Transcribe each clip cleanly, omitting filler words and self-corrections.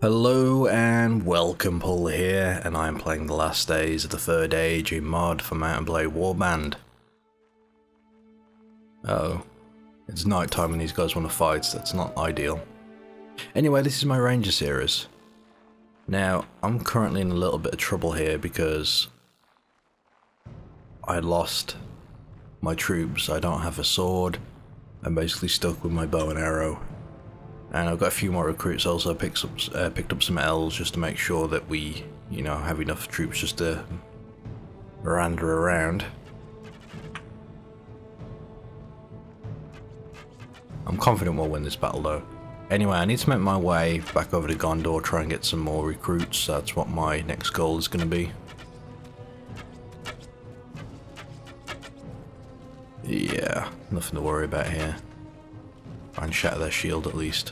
Hello and welcome, Pauleh here, and I am playing the last days of the Third Age, a mod for Mount and Blade Warband. Uh-oh, it's night time and these guys want to fight, so that's not ideal. Anyway, this is my Ranger series. Now, I'm currently in a little bit of trouble here because I lost my troops. I don't have a sword. I'm basically stuck with my bow and arrow. And I've got a few more recruits. Also picked up some elves just to make sure that we, have enough troops just to meander around. I'm confident we'll win this battle though. Anyway, I need to make my way back over to Gondor, try and get some more recruits. That's what my next goal is going to be. Yeah, nothing to worry about here. Try and shatter their shield at least.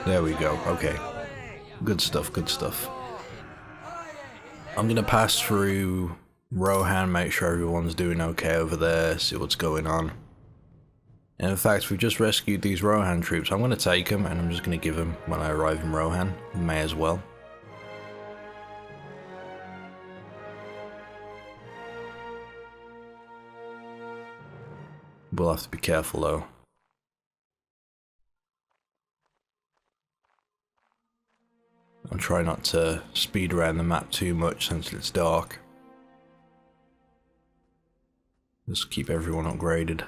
There we go, okay. Good stuff, good stuff. I'm gonna pass through Rohan, make sure everyone's doing okay over there, see what's going on. And in fact, we've just rescued these Rohan troops. I'm gonna take them and I'm just gonna give them when I arrive in Rohan. May as well. We'll have to be careful though. I'll try not to speed around the map too much since it's dark. Just keep everyone upgraded.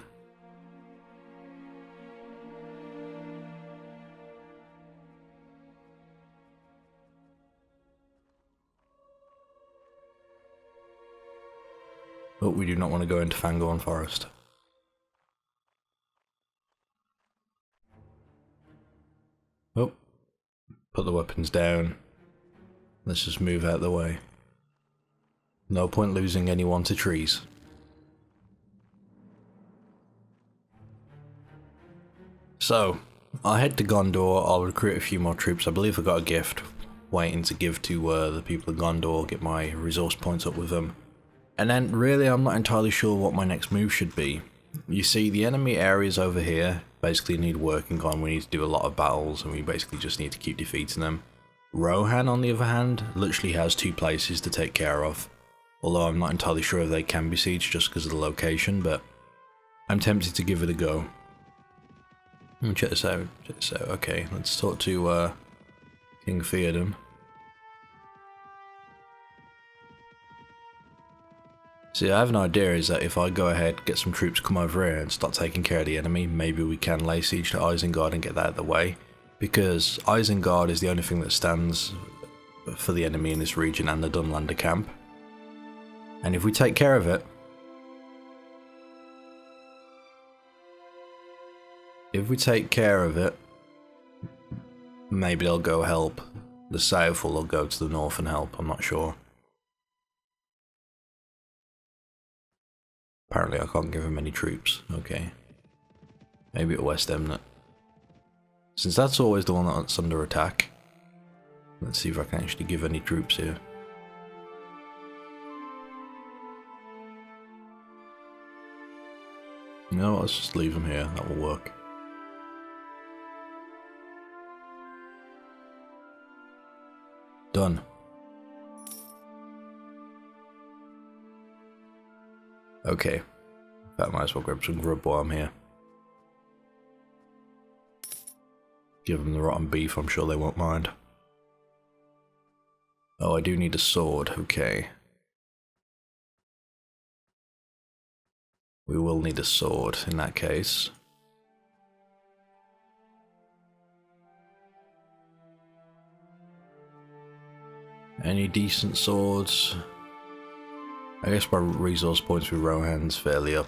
But we do not want to go into Fangorn Forest. Oh. Put the weapons down. Let's just move out of the way. No point losing anyone to trees. So, I'll head to Gondor. I'll recruit a few more troops. I believe I got a gift waiting to give to the people of Gondor, get my resource points up with them. And then really I'm not entirely sure what my next move should be. You see, the enemy areas over here basically need working on. We need to do a lot of battles and we basically just need to keep defeating them. Rohan, on the other hand, literally has two places to take care of. Although I'm not entirely sure if they can be sieged just because of the location, but I'm tempted to give it a go. Check this out, Okay, let's talk to King Theoden. See, I have an idea is that if I go ahead, get some troops come over here and start taking care of the enemy, maybe we can lay siege to Isengard and get that out of the way. Because Isengard is the only thing that stands for the enemy in this region and the Dunlander camp. And if we take care of it, maybe they'll go help the south or they'll go to the north and help, I'm not sure. Apparently I can't give him any troops. Okay. Maybe at West Emnet. Since that's always the one that's under attack. Let's see if I can actually give any troops here. No, let's just leave them here. That will work. Done. Okay, in fact, I might as well grab some grub while I'm here. Give them the rotten beef, I'm sure they won't mind. Oh, I do need a sword, okay. We will need a sword in that case. Any decent swords? I guess my resource points with Rohan's fairly up.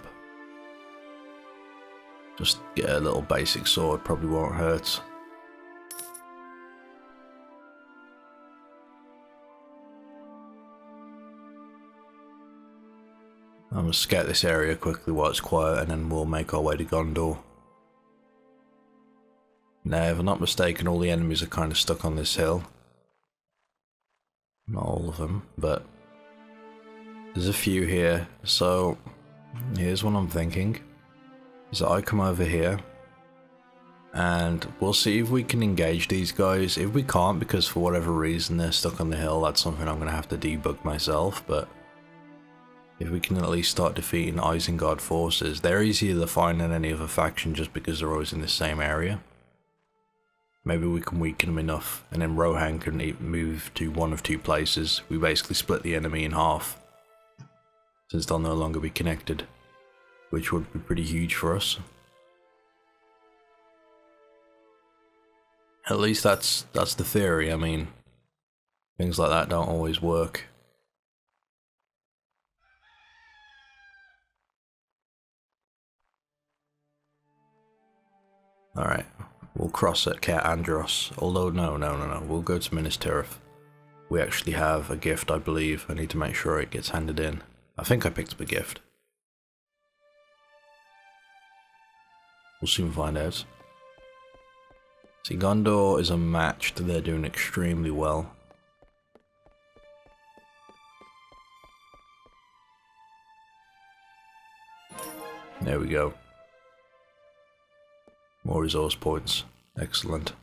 Just get a little basic sword, probably won't hurt. I'm gonna scout this area quickly while it's quiet and then we'll make our way to Gondor. Now, if I'm not mistaken, all the enemies are kind of stuck on this hill. Not all of them, but there's a few here. So here's what I'm thinking, is that I come over here and we'll see if we can engage these guys. If we can't, because for whatever reason they're stuck on the hill, that's something I'm going to have to debug myself. But if we can at least start defeating Isengard forces, they're easier to find than any other faction just because they're always in the same area. Maybe we can weaken them enough, and then Rohan can move to one of two places. We basically split the enemy in half, since they'll no longer be connected, which would be pretty huge for us. At least that's the theory. I mean, things like that don't always work. Alright, we'll cross at Caer Andros. Although, no, we'll go to Minas Tirith. We actually have a gift, I believe. I need to make sure it gets handed in. I think I picked up a gift. We'll soon find out. See, Gondor is unmatched. They're doing extremely well. There we go. More resource points. Excellent.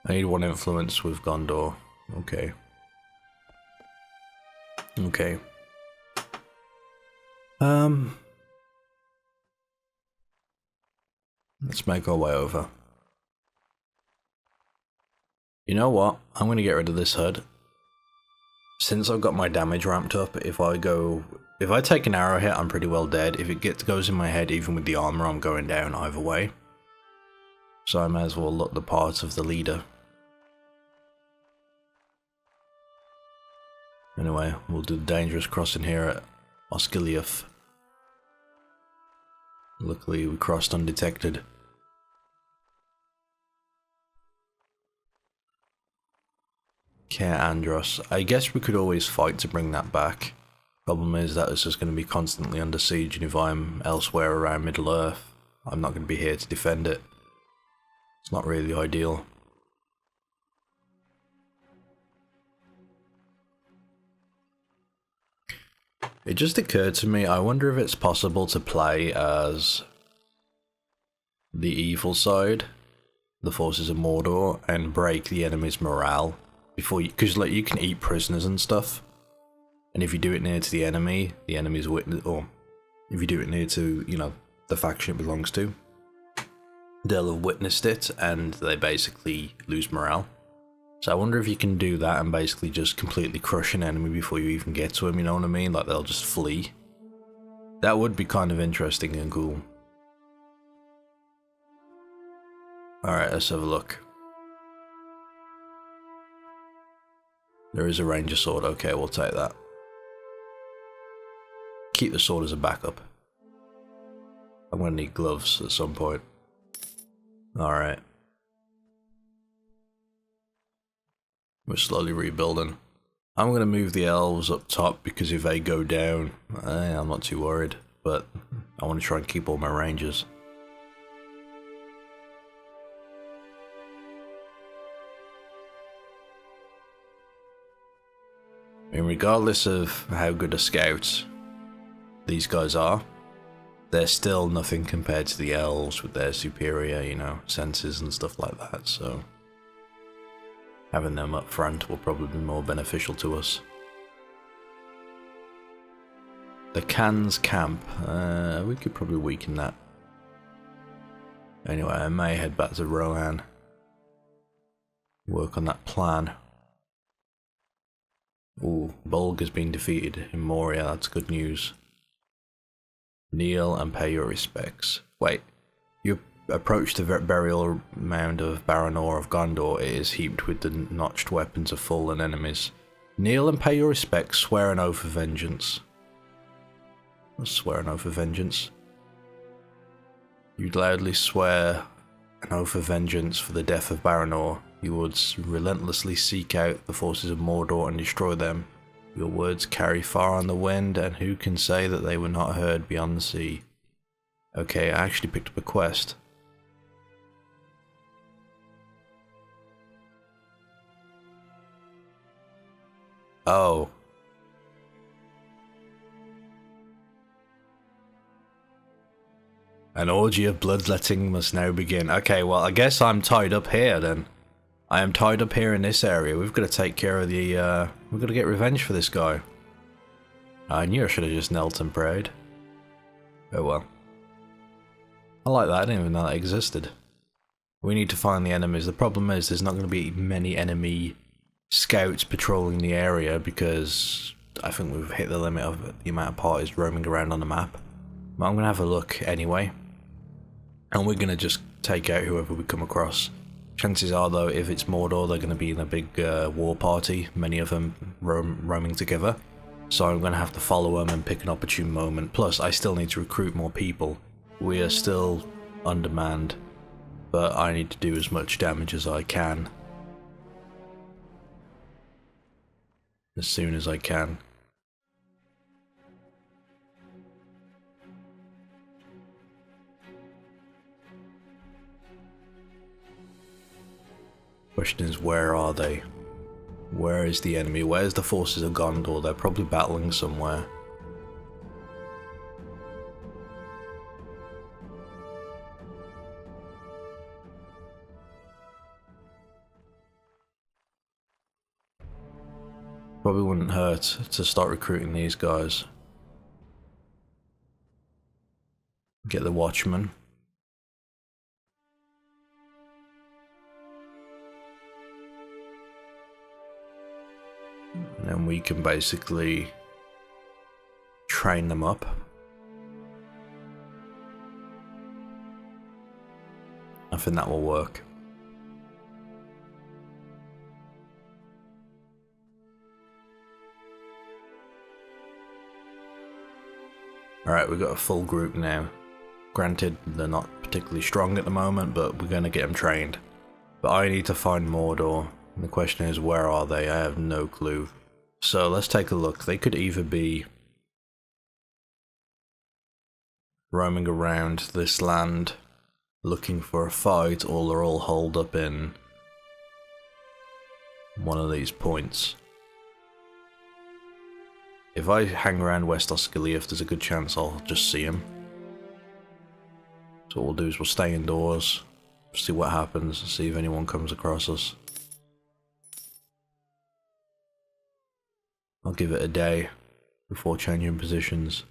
I need one influence with Gondor. Okay. Okay. Let's make our way over. You know what? I'm going to get rid of this HUD. Since I've got my damage ramped up, if I take an arrow hit, I'm pretty well dead. If it goes in my head, even with the armor, I'm going down either way. So I may as well look the part of the leader. Anyway, we'll do the dangerous crossing here at Osgiliath. Luckily, we crossed undetected. Caer Andros. I guess we could always fight to bring that back. Problem is that it's just going to be constantly under siege, and if I'm elsewhere around Middle-earth, I'm not going to be here to defend it. It's not really ideal. It just occurred to me, I wonder if it's possible to play as the evil side, the forces of Mordor, and break the enemy's morale before you, because like you can eat prisoners and stuff, and if you do it near to the enemy's witness, or if you do it near to, you know, the faction it belongs to, they'll have witnessed it and they basically lose morale. So I wonder if you can do that and basically just completely crush an enemy before you even get to him, you know what I mean? Like they'll just flee. That would be kind of interesting and cool. Alright, let's have a look. There is a ranger sword, okay, we'll take that. Keep the sword as a backup. I'm gonna need gloves at some point. Alright. We're slowly rebuilding. I'm going to move the elves up top because if they go down, I'm not too worried. But I want to try and keep all my rangers. I mean, regardless of how good a scouts these guys are, they're still nothing compared to the elves with their superior, you know, senses and stuff like that, so having them up front will probably be more beneficial to us. The Can's camp, we could probably weaken that. Anyway, I may head back to Rohan. Work on that plan. Ooh, Bolg has been defeated in Moria, that's good news. Kneel and pay your respects. Wait, you approach the burial mound of Baranor of Gondor. It is heaped with the notched weapons of fallen enemies. Kneel and pay your respects, swear an oath of vengeance. Let's swear an oath of vengeance. You loudly swear an oath of vengeance for the death of Baranor, You would relentlessly seek out the forces of Mordor and destroy them. Your words carry far on the wind, and who can say that they were not heard beyond the sea? Okay, I actually picked up a quest. Oh. An orgy of bloodletting must now begin. Okay, well, I guess I'm tied up here then. I am tied up here in this area. We've got to take care of the, we've got to get revenge for this guy. I knew I should have just knelt and prayed. Oh well. I like that, I didn't even know that existed. We need to find the enemies. The problem is there's not going to be many enemy scouts patrolling the area because I think we've hit the limit of the amount of parties roaming around on the map. But I'm going to have a look anyway. And we're going to just take out whoever we come across. Chances are though, if it's Mordor, they're going to be in a big war party, many of them roaming together. So I'm going to have to follow them and pick an opportune moment. Plus, I still need to recruit more people. We are still undermanned, but I need to do as much damage as I can. As soon as I can. Question is, where are they? Where is the enemy? Where's the forces of Gondor? They're probably battling somewhere. Probably wouldn't hurt to start recruiting these guys. Get the Watchman. And then we can basically train them up. I think that will work. Alright, we've got a full group now. Granted, they're not particularly strong at the moment, but we're going to get them trained. But I need to find Mordor. And the question is, where are they? I have no clue. So let's take a look. They could either be roaming around this land looking for a fight, or they're all holed up in one of these points. If I hang around West Osgiliath, there's a good chance I'll just see him. So what we'll do is we'll stay indoors, see what happens, see if anyone comes across us. I'll give it a day before changing positions.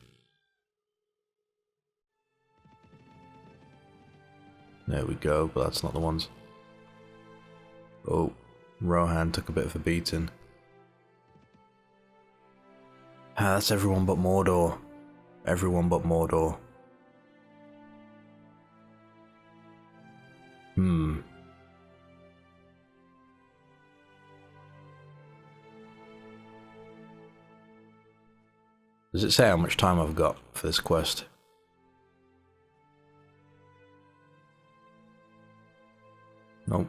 There we go, but that's not the ones. Oh, Rohan took a bit of a beating. Ah, that's everyone but Mordor. Everyone but Mordor. Does it say how much time I've got for this quest? Nope.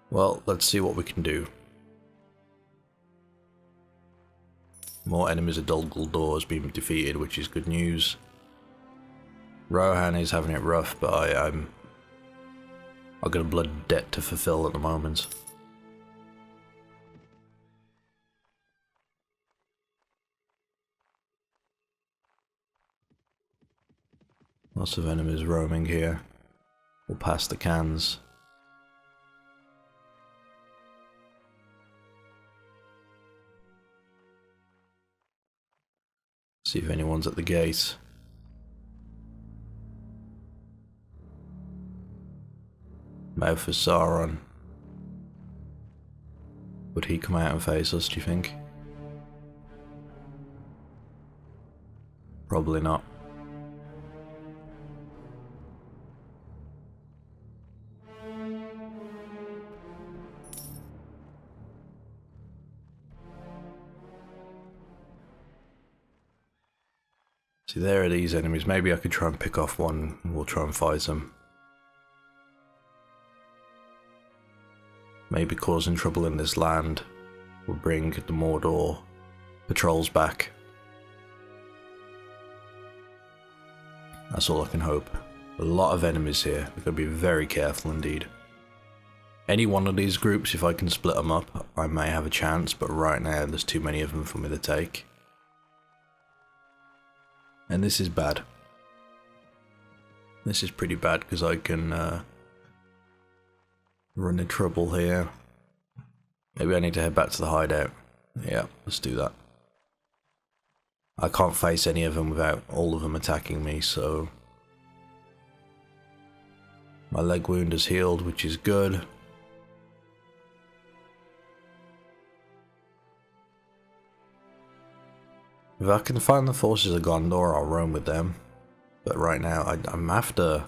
Well, let's see what we can do. More enemies of Dol Guldur has been defeated, which is good news. Rohan is having it rough, but I've got a blood debt to fulfill at the moment. Lots of enemies roaming here. We'll pass the cans. See if anyone's at the gate. Mouth of Sauron. Would he come out and face us, do you think? Probably not. See, there are these enemies. Maybe I could try and pick off one and we'll try and fight them. Maybe causing trouble in this land will bring the Mordor patrols back. That's all I can hope. A lot of enemies here. We've got to be very careful indeed. Any one of these groups, if I can split them up, I may have a chance, but right now there's too many of them for me to take. And this is bad. This is pretty bad because I can run into trouble here. Maybe I need to head back to the hideout. Yeah, let's do that. I can't face any of them without all of them attacking me, so... My leg wound is healed, which is good. If I can find the forces of Gondor, I'll roam with them. But right now, I'm after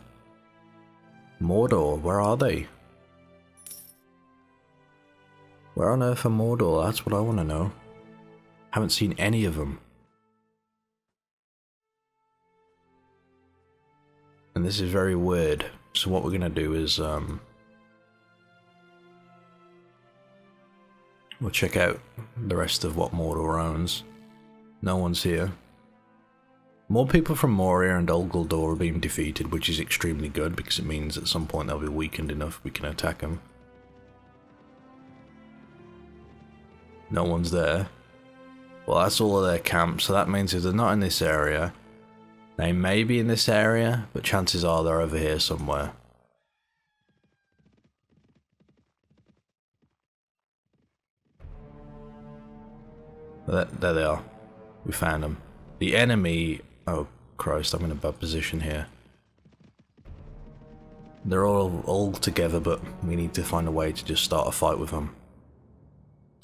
Mordor. Where are they? Where on earth are Mordor? That's what I want to know. Haven't seen any of them. And this is very weird. So what we're going to do is we'll check out the rest of what Mordor owns. No one's here. More people from Moria and Dol Guldur are being defeated, which is extremely good because it means at some point they'll be weakened enough we can attack them. No one's there. Well, that's all of their camps, so that means if they're not in this area, they may be in this area, but chances are they're over here somewhere. There they are. We found them. The enemy... Oh, Christ, I'm in a bad position here. They're all together, but we need to find a way to just start a fight with them.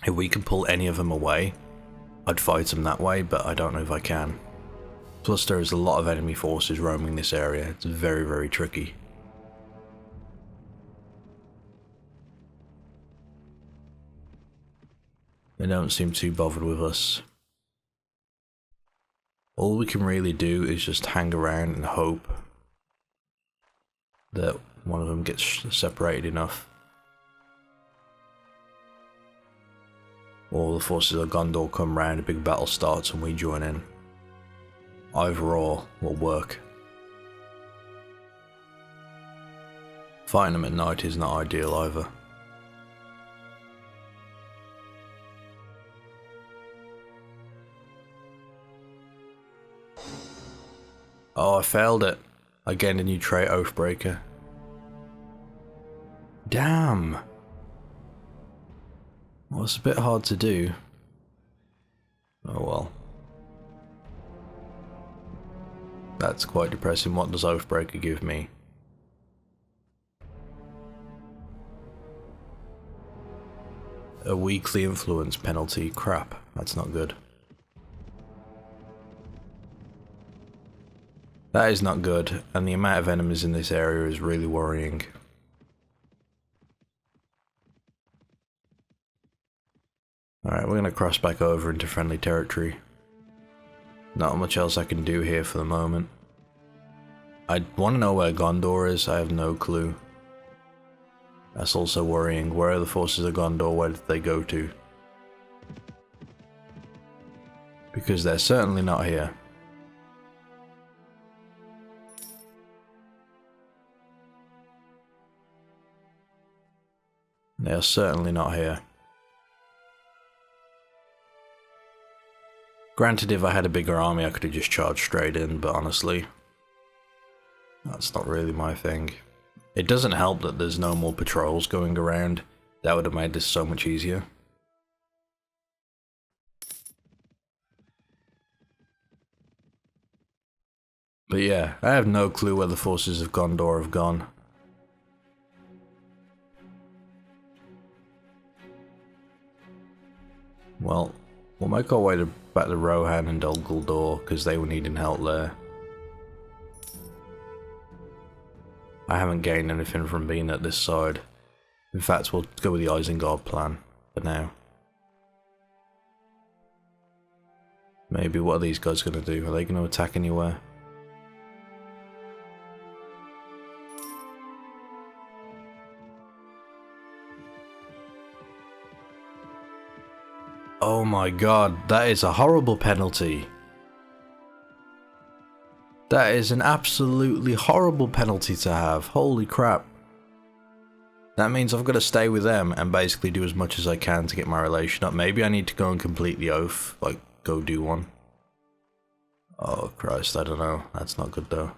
If we can pull any of them away, I'd fight them that way, but I don't know if I can. Plus, there is a lot of enemy forces roaming this area. It's very, very tricky. They don't seem too bothered with us. All we can really do is just hang around and hope that one of them gets separated enough. Or the forces of Gondor come round, a big battle starts and we join in. Either or will work. Fighting them at night is not ideal either. Oh, I failed it. I gained a new trait, Oathbreaker. Damn! Well, it's a bit hard to do. Oh well. That's quite depressing. What does Oathbreaker give me? A weekly influence penalty. Crap, that's not good. That is not good, and the amount of enemies in this area is really worrying. Alright, we're going to cross back over into friendly territory. Not much else I can do here for the moment. I want to know where Gondor is, I have no clue. That's also worrying. Where are the forces of Gondor? Where did they go to? Because they're certainly not here. They are certainly not here. Granted, if I had a bigger army I could have just charged straight in, but honestly, that's not really my thing. It doesn't help that there's no more patrols going around. That would have made this so much easier. But yeah, I have no clue where the forces of Gondor have gone. Well, we'll make our way back to Rohan and Dol Guldur, because they were needing help there. I haven't gained anything from being at this side. In fact, we'll go with the Isengard plan for now. Maybe what are these guys going to do? Are they going to attack anywhere? Oh my god, that is a horrible penalty. That is an absolutely horrible penalty to have. Holy crap. That means I've got to stay with them and basically do as much as I can to get my relation up. Maybe I need to go and complete the oath, like go do one. Oh Christ, I don't know. That's not good though.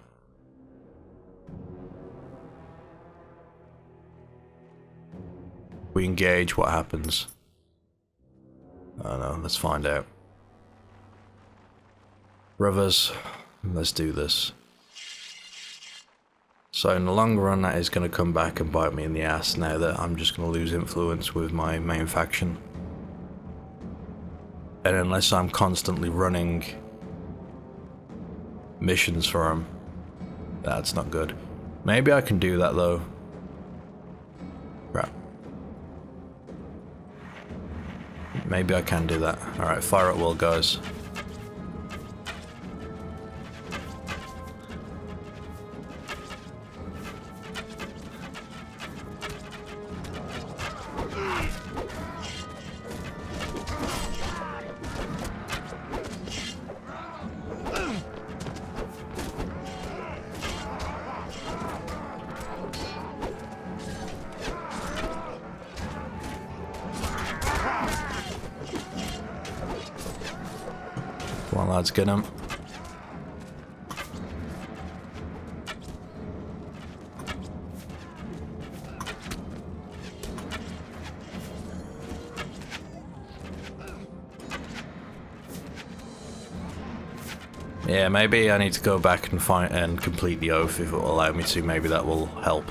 We engage, what happens? I don't know, let's find out. Brothers, let's do this. So in the long run, that is going to come back and bite me in the ass now that I'm just going to lose influence with my main faction. And unless I'm constantly running missions for them, that's not good. Maybe I can do that though. Crap. Maybe I can do that. Alright, fire at will, guys. Come on, lads, get him. Yeah, maybe I need to go back and find and complete the oath if it will allow me to. Maybe that will help.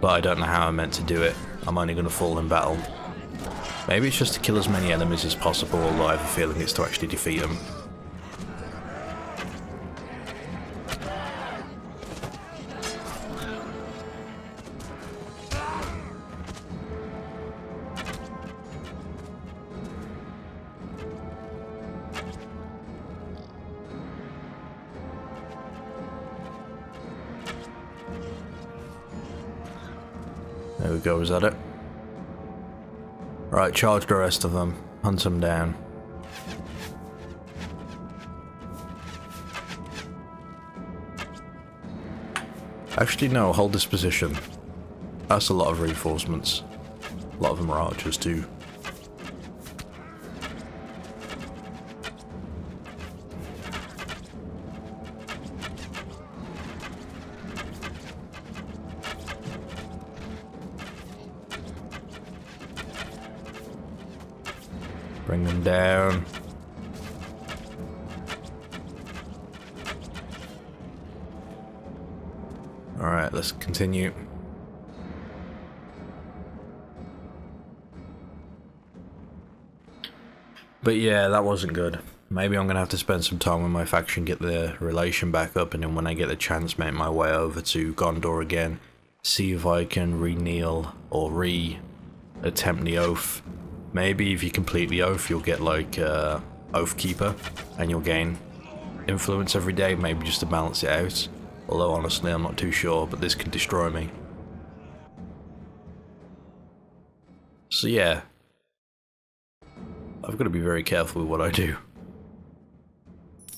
But I don't know how I'm meant to do it. I'm only going to fall in battle. Maybe it's just to kill as many enemies as possible, although I have a feeling it's to actually defeat them. There we go, is that it? Right, charge the rest of them. Hunt them down. Actually, no, hold this position. That's a lot of reinforcements. A lot of them are archers too. Bring them down. Alright, let's continue. But yeah, that wasn't good. Maybe I'm going to have to spend some time with my faction, get the relation back up, and then when I get the chance, make my way over to Gondor again. See if I can re-kneel or re-attempt the oath. Maybe if you complete the oath, you'll get like Oath Keeper, and you'll gain influence every day, maybe just to balance it out. Although honestly, I'm not too sure, but this can destroy me. So yeah, I've got to be very careful with what I do.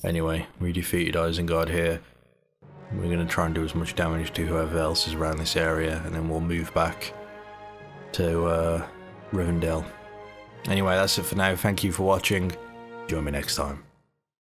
Anyway, we defeated Isengard here. We're going to try and do as much damage to whoever else is around this area, and then we'll move back to Rivendell. Anyway, that's it for now. Thank you for watching. Join me next time.